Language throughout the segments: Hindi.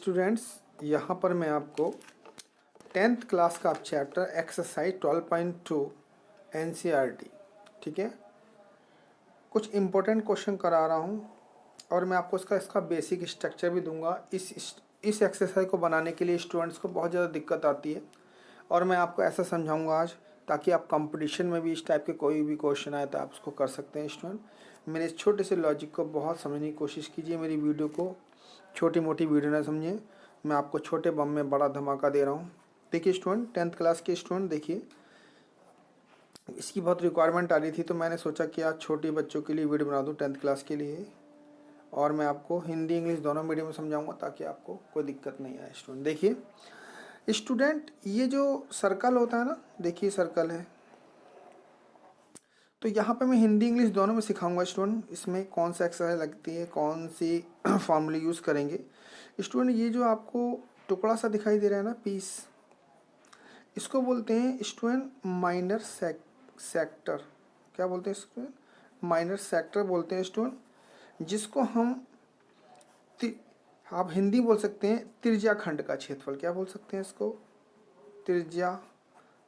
स्टूडेंट्स, यहाँ पर मैं आपको 10th क्लास का चैप्टर एक्सरसाइज 12.2 NCERT, ठीक है, कुछ इम्पोर्टेंट क्वेश्चन करा रहा हूँ और मैं आपको इसका बेसिक स्ट्रक्चर भी दूंगा। इस एक्सरसाइज को बनाने के लिए स्टूडेंट्स को बहुत ज़्यादा दिक्कत आती है और मैं आपको ऐसा समझाऊंगा आज, ताकि आप कंपटीशन में भी इस टाइप के कोई भी क्वेश्चन आए तो आप उसको कर सकते हैं। स्टूडेंट, मेरे इस छोटे से लॉजिक को बहुत समझने की कोशिश कीजिए। मेरी वीडियो को छोटी मोटी वीडियो ना समझिए, मैं आपको छोटे बम में बड़ा धमाका दे रहा हूँ। देखिए स्टूडेंट, 10th क्लास के स्टूडेंट, देखिए इसकी बहुत रिक्वायरमेंट आ रही थी तो मैंने सोचा कि आज छोटे बच्चों के लिए वीडियो बना दूँ 10th क्लास के लिए, और मैं आपको हिंदी इंग्लिश दोनों मीडियम में समझाऊंगा ताकि आपको कोई दिक्कत नहीं आए। स्टूडेंट देखिए स्टूडेंट, ये जो सर्कल होता है ना, देखिए सर्कल है, तो यहाँ पे मैं हिंदी इंग्लिश दोनों में सिखाऊंगा। स्टूडेंट, इसमें कौन सा एक्सरसाइज लगती है, कौन सी फॉर्मूले यूज़ करेंगे। स्टूडेंट, ये जो आपको टुकड़ा सा दिखाई दे रहा है ना, पीस, इसको बोलते हैं स्टूडेंट माइनर सेक्टर। क्या बोलते हैं स्टूडेंट? माइनर सेक्टर बोलते हैं स्टूडेंट, जिसको हम आप हिंदी बोल सकते हैं त्रिज्या खंड का क्षेत्रफल। क्या बोल सकते हैं इसको? त्रिज्या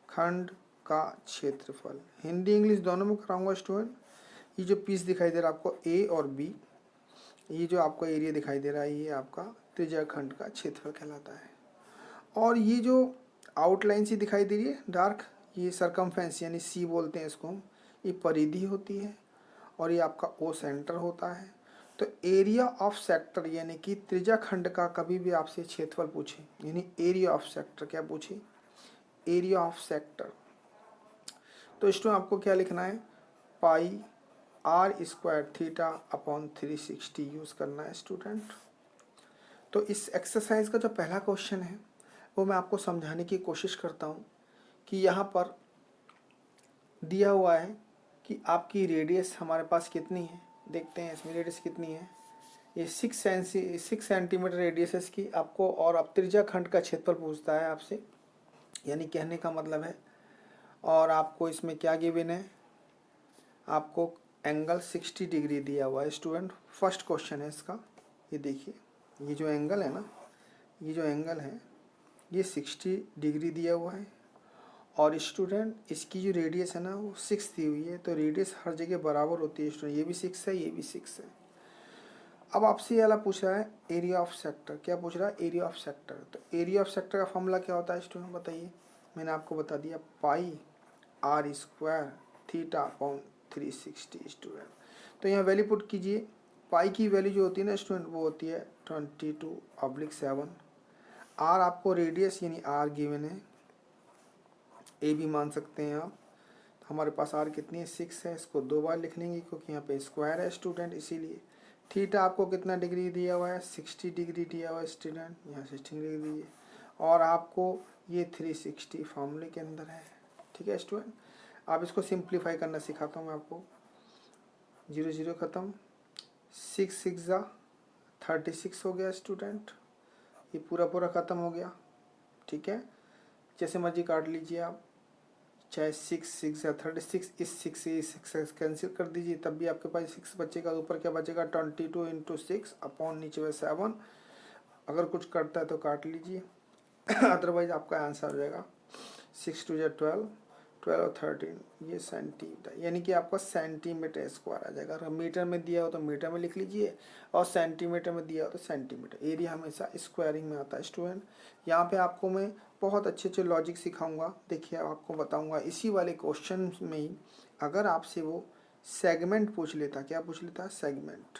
खंड का क्षेत्रफल। हिंदी इंग्लिश दोनों में कराऊंगा स्टूडेंट। ये जो पीस दिखाई दे रहा है आपको ए और बी, ये जो आपका एरिया दिखाई दे रहा है, ये आपका त्रिज्या खंड का क्षेत्रफल कहलाता है। और ये जो आउटलाइन सी दिखाई दे रही है डार्क, ये सरकमफेरेंस यानी सी बोलते हैं इसको हम, ये परिधि होती है और ये आपका ओ सेंटर होता है। तो एरिया ऑफ सेक्टर यानी कि त्रिज्या खंड का कभी भी आपसे क्षेत्रफल पूछे, यानी एरिया ऑफ सेक्टर, क्या पूछे? Area of sector. तो स्टूडेंट आपको क्या लिखना है? Pi R square theta upon 360 use करना है स्टूडेंट। तो इस एक्सरसाइज का जो पहला क्वेश्चन है वो मैं आपको समझाने की कोशिश करता हूँ कि यहाँ पर दिया हुआ है कि आपकी रेडियस हमारे पास कितनी है। देखते हैं इसमें रेडियस कितनी है। ये 6 सेंटीमीटर रेडियस है इसकी आपको, और अब त्रिज्या खंड का क्षेत्रफल पूछता है आपसे, यानी कहने का मतलब है। और आपको इसमें क्या गिवन है? आपको एंगल 60 डिग्री दिया हुआ है स्टूडेंट। फर्स्ट क्वेश्चन है इसका। ये देखिए, ये जो एंगल है ना, ये जो एंगल है ये 60 डिग्री दिया हुआ है, और स्टूडेंट इसकी जो रेडियस है ना वो 6 दी हुई है। तो रेडियस हर जगह बराबर होती है स्टूडेंट, ये भी 6 है, ये भी 6 है। अब आपसे ये वाला पूछ रहा है एरिया ऑफ सेक्टर। क्या पूछ रहा है? Area of sector. तो एरिया ऑफ सेक्टर का फॉर्मूला क्या होता है स्टूडेंट, बताइए? मैंने आपको बता दिया, pi R square theta upon 360 student. तो यहाँ वैल्यू पुट कीजिए। पाई की वैल्यू जो होती है ना स्टूडेंट, वो होती है 22/7। आर आपको रेडियस यानी आर गिवन है, ए भी मान सकते हैं आप। हमारे पास आर कितनी है? 6 है। इसको 2 बार लिख लेंगे क्योंकि यहाँ पे स्क्वायर है स्टूडेंट, इसीलिए। थीटा आपको कितना डिग्री दिया हुआ है? 60 डिग्री दिया हुआ है स्टूडेंट, यहाँ 60 डिग्री दीजिए। और आपको ये 360 फॉर्मूले के अंदर है, ठीक है स्टूडेंट। आप इसको सिंप्लीफाई करना सिखाता हूँ मैं आपको। 0 0 ख़त्म, 6 6 36 हो गया स्टूडेंट। ये पूरा पूरा ख़त्म हो गया, ठीक है। जैसे मर्जी काट लीजिए आप, चाहे 6 6 या 36, इस 6 से इस 6 कैंसिल कर दीजिए, तब भी आपके पास 6 बचेगा। ऊपर क्या बचेगा? 22 × 6 अपॉन नीचे में 7। अगर कुछ करता है तो काट लीजिए अदरवाइज आपका आंसर हो जाएगा 6 2 12, 12 और 13, ये सेंटीमीटर, यानी कि आपका सेंटीमीटर स्क्वायर आ जाएगा। अगर मीटर में दिया हो तो मीटर में लिख लीजिए, और सेंटीमीटर में दिया हो तो सेंटीमीटर। एरिया हमेशा स्क्वायरिंग में आता है स्टूडेंट। यहाँ पे आपको मैं बहुत अच्छे अच्छे लॉजिक सिखाऊंगा। देखिए आपको बताऊंगा इसी वाले क्वेश्चन में ही, अगर आपसे वो सेगमेंट पूछ लेता, क्या पूछ लेता? सेगमेंट।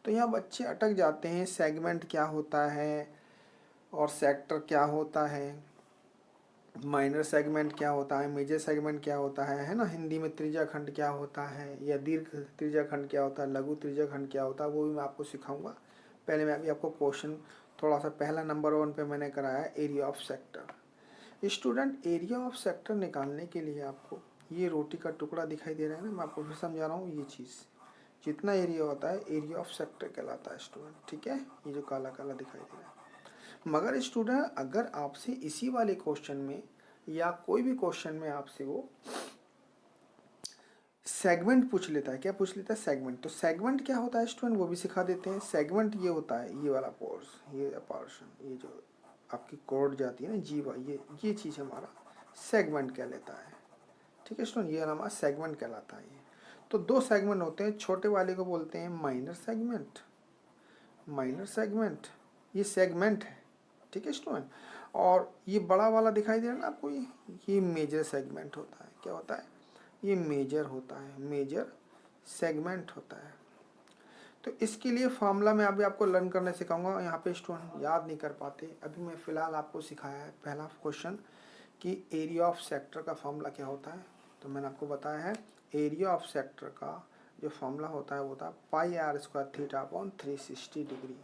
तो यहाँ बच्चे अटक जाते हैं, सेगमेंट क्या होता है और सेक्टर क्या होता है, माइनर सेगमेंट क्या होता है, मेजर सेगमेंट क्या होता है ना। हिंदी में त्रिज्या खंड क्या होता है, या दीर्घ त्रिज्या खंड क्या होता है, लघु त्रिज्या खंड क्या होता है, वो भी मैं आपको सिखाऊंगा। पहले मैं अभी आपको क्वेश्चन थोड़ा सा, पहला नंबर 1 पे मैंने कराया area of sector. Student, area of sector निकालने के लिए आपको ये रोटी का टुकड़ा दिखाई दे रहा है ना, मैं आपको फिर समझा रहा हूँ। ये चीज़ जितना एरिया होता है एरिया ऑफ सेक्टर कहलाता है स्टूडेंट, ठीक है। ये जो काला काला दिखाई दे रहा है। मगर स्टूडेंट, अगर आपसे इसी वाले क्वेश्चन में या कोई भी क्वेश्चन में आपसे वो सेगमेंट पूछ लेता है। क्या पूछ लेता है? सेगमेंट। तो सेगमेंट क्या होता है स्टूडेंट, वो भी सिखा देते हैं। सेगमेंट ये होता है, ये वाला पोर्स, ये पोर्शन, ये जो आपकी कोड जाती है ना जीवा, ये चीज़ हमारा सेगमेंट कहलाता है। ठीक है स्टूडेंट, ये हमारा सेगमेंट कहलाता है। ये तो दो सेगमेंट होते हैं, छोटे वाले को बोलते हैं माइनर सेगमेंट, माइनर सेगमेंट, ये सेगमेंट है। ठीक है स्टूडेंट, और ये बड़ा वाला दिखाई दे रहा है ना आपको, ये मेजर सेगमेंट होता है। क्या होता है? ये मेजर होता है, मेजर सेगमेंट होता है। तो इसके लिए फार्मूला मैं अभी आपको लर्न करने सिखाऊंगा। यहाँ पे स्टूडेंट याद नहीं कर पाते, अभी मैं फ़िलहाल आपको सिखाया है पहला क्वेश्चन कि एरिया ऑफ सेक्टर का फार्मूला क्या होता है। तो मैंने आपको बताया है एरिया ऑफ सेक्टर का जो फार्मूला होता है वो होता है πr² थीटा अपॉन 360 डिग्री।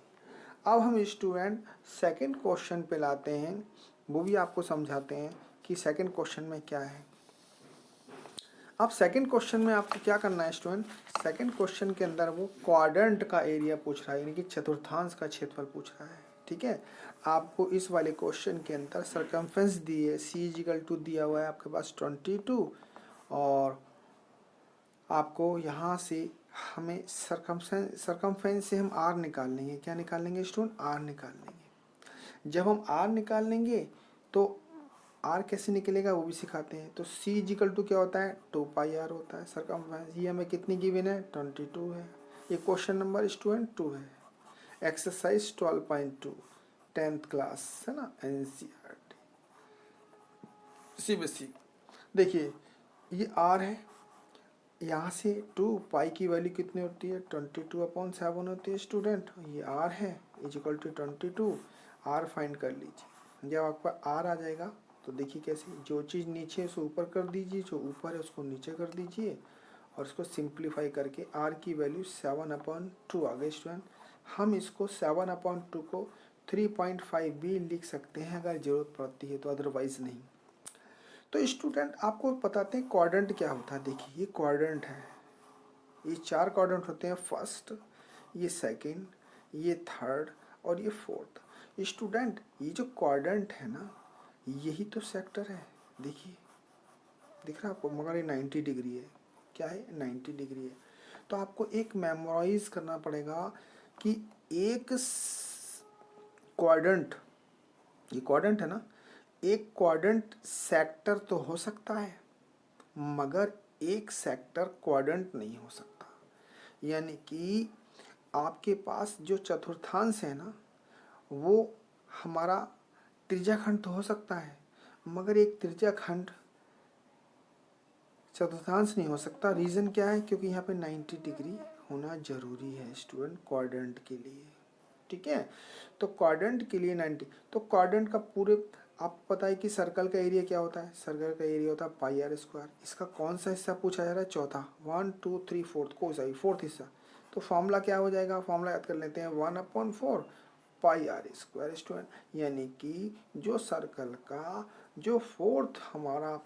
अब हम स्टूडेंट सेकंड क्वेश्चन पे लाते हैं, वो भी आपको समझाते हैं कि सेकंड क्वेश्चन में क्या है। अब सेकंड क्वेश्चन में आपको क्या करना है स्टूडेंट, सेकंड क्वेश्चन के अंदर वो क्वाड्रेंट का एरिया पूछ रहा है, यानी कि चतुर्थांश का क्षेत्रफल पूछ रहा है। ठीक है, आपको इस वाले क्वेश्चन के अंदर सरकमफ्रेंस दी है, c=2 दिया हुआ है आपके पास 22, और आपको यहाँ से हमें सरकमफ्रेंस से हम r निकाल लेंगे। क्या निकाल लेंगे स्टूडेंट? r निकाल लेंगे। जब हम r निकाल लेंगे तो r कैसे निकलेगा वो भी सिखाते हैं। तो c= क्या होता है? 2πr होता है सरकमफ्रेंस। ये हमें कितनी गिवन है? 22 है। ये क्वेश्चन नंबर स्टूडेंट 2 है, एक्सरसाइज 12.2 10th क्लास है ना, NCERT CBSE। देखिए ये r है, यहाँ से 2 पाई की वैल्यू कितनी होती है? 22/7 होती है स्टूडेंट। ये r है =22, r फाइंड कर लीजिए। जब आपका r आ जाएगा तो देखिए कैसे, जो चीज़ नीचे है उसको ऊपर कर दीजिए, जो ऊपर है उसको नीचे कर दीजिए, और इसको सिंप्लीफाई करके r की वैल्यू 7/2 आ गई स्टूडेंट। हम इसको 7/2 को 3.5 भी लिख सकते हैं अगर ज़रूरत पड़ती है तो, अदरवाइज नहीं। तो स्टूडेंट आपको बताते हैं क्वाड्रेंट क्या होता है। देखिए ये क्वाड्रेंट है, ये 4 क्वाड्रेंट होते हैं, फर्स्ट, ये सेकंड, ये थर्ड और ये फोर्थ। स्टूडेंट ये जो क्वाड्रेंट है ना, यही तो सेक्टर है। देखिए दिख रहा है आपको, मगर ये 90 डिग्री है। क्या है? 90 डिग्री है। तो आपको एक मेमोराइज करना पड़ेगा कि एक क्वाड्रेंट, ये क्वाड्रेंट है ना, एक क्वाड्रेंट सेक्टर तो हो सकता है मगर एक सेक्टर क्वाड्रेंट नहीं हो सकता। यानी कि आपके पास जो चतुर्थांश है ना, वो हमारा त्रिज्याखंड तो हो सकता है मगर एक त्रिज्याखंड चतुर्थांश नहीं हो सकता। रीज़न क्या है? क्योंकि यहाँ पे 90 डिग्री होना ज़रूरी है स्टूडेंट क्वाड्रेंट के लिए। ठीक है, तो क्वाड्रेंट के लिए 90। तो क्वाड्रेंट का पूरे, आपको पता है कि सर्कल का एरिया क्या होता है? सर्कल का एरिया होता है πr²। इसका कौन सा हिस्सा पूछा जा रहा है? चौथा, 1 2 3 4 को सही, फोर्थ हिस्सा। तो फॉर्मूला क्या हो जाएगा? फॉर्मूला याद कर लेते हैं, 1/4 πr² स्टूडेंट। यानी कि जो सर्कल का जो फोर्थ हमारा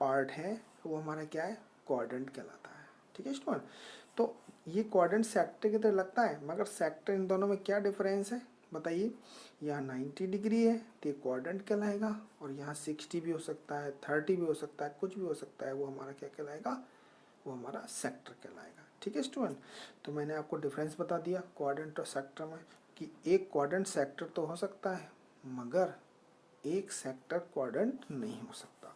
पार्ट है वो हमारा क्या है? क्वाड्रेंट कहलाता है। ठीक है स्टूडेंट, तो ये क्वाड्रेंट सेक्टर की तरह लगता है मगर सेक्टर इन दोनों में क्या डिफरेंस है बताइए? यहाँ 90 डिग्री है तो ये क्वाड्रेंट कहलाएगा, और यहाँ 60 भी हो सकता है, 30 भी हो सकता है, कुछ भी हो सकता है, वो हमारा क्या कहलाएगा? वो हमारा सेक्टर कहलाएगा। ठीक है स्टूडेंट, तो मैंने आपको डिफरेंस बता दिया क्वाड्रेंट और सेक्टर में, कि एक क्वाड्रेंट सेक्टर तो हो सकता है मगर एक सेक्टर क्वाड्रेंट नहीं हो सकता।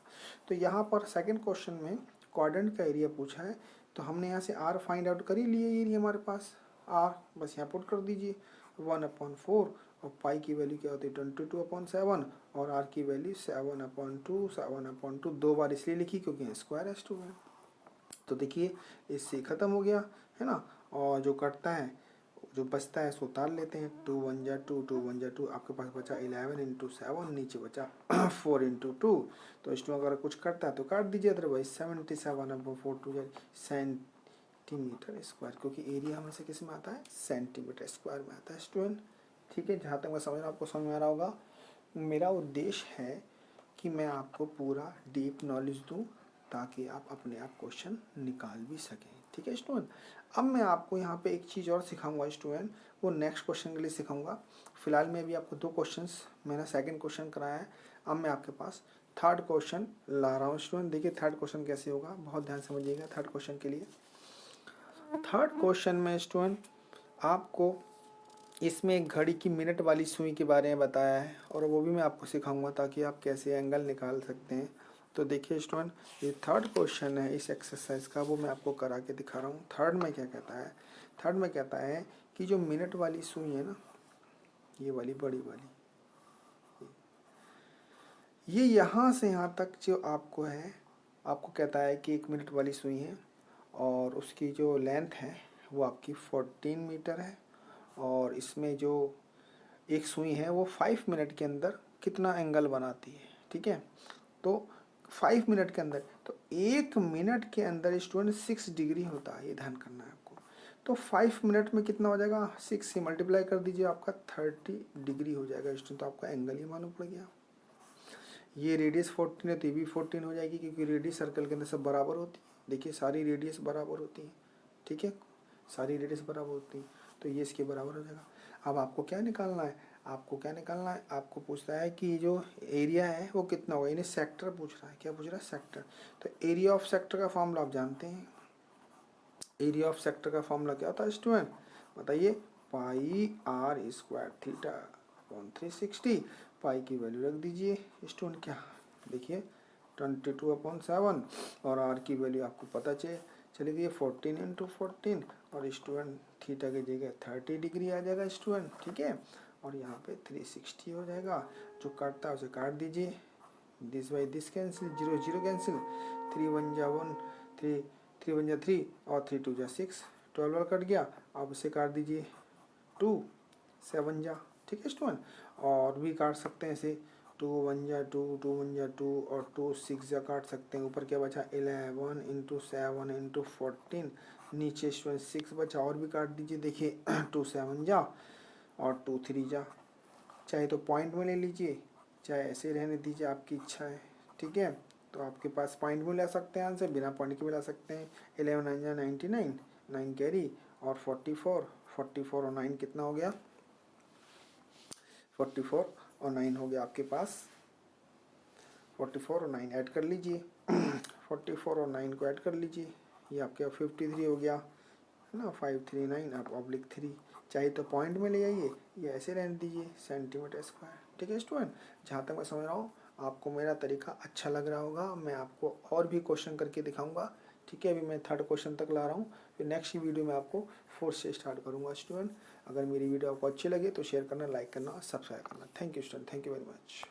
तो यहाँ पर सेकंड क्वेश्चन में क्वाड्रेंट का एरिया पूछा है, तो हमने यहाँ से r फाइंड आउट कर ही लिए। एरिया हमारे पास r, बस यहाँ पुट कर दीजिए 1/4, और पाई की वैल्यू क्या होती है? 22/7, और r की वैल्यू 7/2। 2 बार इसलिए लिखी क्योंकि स्क्वायर है स्टूडेंट। तो देखिए इससे ख़त्म हो गया है ना, और जो कटता है, जो बचता है उसको उतार लेते हैं। 2 1 जा 2, 2 1 जा 2, आपके पास बचा 11 × 7, नीचे बचा 4 × 2। तो इसमें अगर कुछ करता है तो काट दीजिए, अदरवाइज 77/4 सेंटीमीटर स्क्वायर, क्योंकि एरिया हमेशा किस में आता है? सेंटीमीटर स्क्वायर में आता है स्टूडेंट। ठीक है, जहाँ तक मैं समझ रहा हूँ आपको समझ में आ रहा होगा। मेरा उद्देश्य है कि मैं आपको पूरा डीप नॉलेज दूँ ताकि आप अपने आप क्वेश्चन निकाल भी सकें। ठीक है स्टूडेंट, अब मैं आपको यहाँ पे एक चीज़ और सिखाऊंगा स्टूडेंट, वो नेक्स्ट क्वेश्चन के लिए सिखाऊंगा। फिलहाल मैं अभी आपको 2 क्वेश्चंस, मैंने सेकंड क्वेश्चन कराया है, अब मैं आपके पास थर्ड क्वेश्चन ला रहा हूँ स्टूडेंट। देखिए थर्ड क्वेश्चन कैसे होगा, बहुत ध्यान समझिएगा थर्ड क्वेश्चन के लिए। थर्ड क्वेश्चन में स्टूडेंट आपको इसमें एक घड़ी की मिनट वाली सुई के बारे में बताया है और वो भी मैं आपको सिखाऊंगा ताकि आप कैसे एंगल निकाल सकते हैं। तो देखिए स्टूडेंट, ये थर्ड क्वेश्चन है इस एक्सरसाइज का, वो मैं आपको करा के दिखा रहा हूँ। थर्ड में क्या कहता है, थर्ड में कहता है कि जो मिनट वाली सुई है ना, ये वाली बड़ी वाली, ये यहाँ से यहाँ तक जो आपको है, आपको कहता है कि 1 मिनट वाली सुई है और उसकी जो लेंथ है वो आपकी 14 मीटर है और इसमें जो एक सुई है वो 5 मिनट के अंदर कितना एंगल बनाती है। ठीक है, तो 5 मिनट के अंदर, तो 1 मिनट के अंदर स्टूडेंट 6 डिग्री होता है, ये ध्यान करना है आपको। तो 5 मिनट में कितना हो जाएगा, 6 से मल्टीप्लाई कर दीजिए, आपका 30 डिग्री हो जाएगा स्टूडेंट। तो आपका एंगल ही मालूम पड़ गया। ये रेडियस 14 है तो ये भी 14 हो जाएगी, क्योंकि रेडियस सर्कल के अंदर सब बराबर होती है। देखिए सारी रेडियस बराबर होती है, ठीक है, सारी रेडियस बराबर होती है, तो ये इसके बराबर हो जाएगा। अब आपको क्या निकालना है, आपको क्या निकालना है, आपको पूछता है कि जो एरिया है वो कितना होगा, यानी सेक्टर पूछ रहा है। क्या पूछ रहा है, सेक्टर। तो एरिया ऑफ सेक्टर का फॉर्मूला आप जानते हैं। एरिया ऑफ सेक्टर का फॉर्मूला क्या होता है स्टूडेंट, बताइए, पाई आर स्क्वायर थीटा अपॉन 360। पाई की वैल्यू रख दीजिए स्टूडेंट, क्या देखिए 22/7 और आर की वैल्यू आपको पता चली गई 14 इंटू 14 और स्टूडेंट थीटा की जगह 30 डिग्री आ जाएगा स्टूडेंट। ठीक है, और यहाँ पे 360 हो जाएगा। जो काटता है उसे काट दीजिए, this by this cancel, 0 0 cancel, 3 1 जा 1, 3 1 जा 3 और 3 2 जा 6, 12 कट गया। अब उसे काट दीजिए 2 7 जा, ठीक है स्टूडेंट। और भी काट सकते हैं इसे, 2 1 जा 2, 2 1 जा 2 और 2 6 जा काट सकते हैं। ऊपर क्या बचा, 11 इंटू 7 इंटू 14, नीचे स्टूडेंट 6 बचा, और भी काट दीजिए। देखिए 2 7 जा और 2 3 जा, चाहे तो पॉइंट में ले लीजिए, चाहे ऐसे रहने दीजिए, आपकी इच्छा है। ठीक है, तो आपके पास पॉइंट में ला सकते हैं आंसर, बिना पॉइंट के भी ला सकते हैं। 11 9 जा 99, 9 कैरी और 44 और 9 कितना हो गया, 44 और 9 हो गया आपके पास, 44 और 9 ऐड कर लीजिए 44 और 9 को ऐड कर लीजिए, ये आपके 53 हो गया है ना, 539 आप ऑब्लिक 3, चाहे तो पॉइंट में ले आइए या ऐसे रहने दीजिए सेंटीमीटर स्क्वायर। ठीक है स्टूडेंट, जहाँ तक मैं समझ रहा हूँ आपको मेरा तरीका अच्छा लग रहा होगा। मैं आपको और भी क्वेश्चन करके दिखाऊंगा। ठीक है, अभी मैं थर्ड क्वेश्चन तक ला रहा हूँ, फिर नेक्स्ट वीडियो में आपको फोर्थ से स्टार्ट करूँगा स्टूडेंट। अगर मेरी वीडियो आपको अच्छी लगे तो शेयर करना, लाइक करना और सब्सक्राइब करना। Thank you student, thank you very much.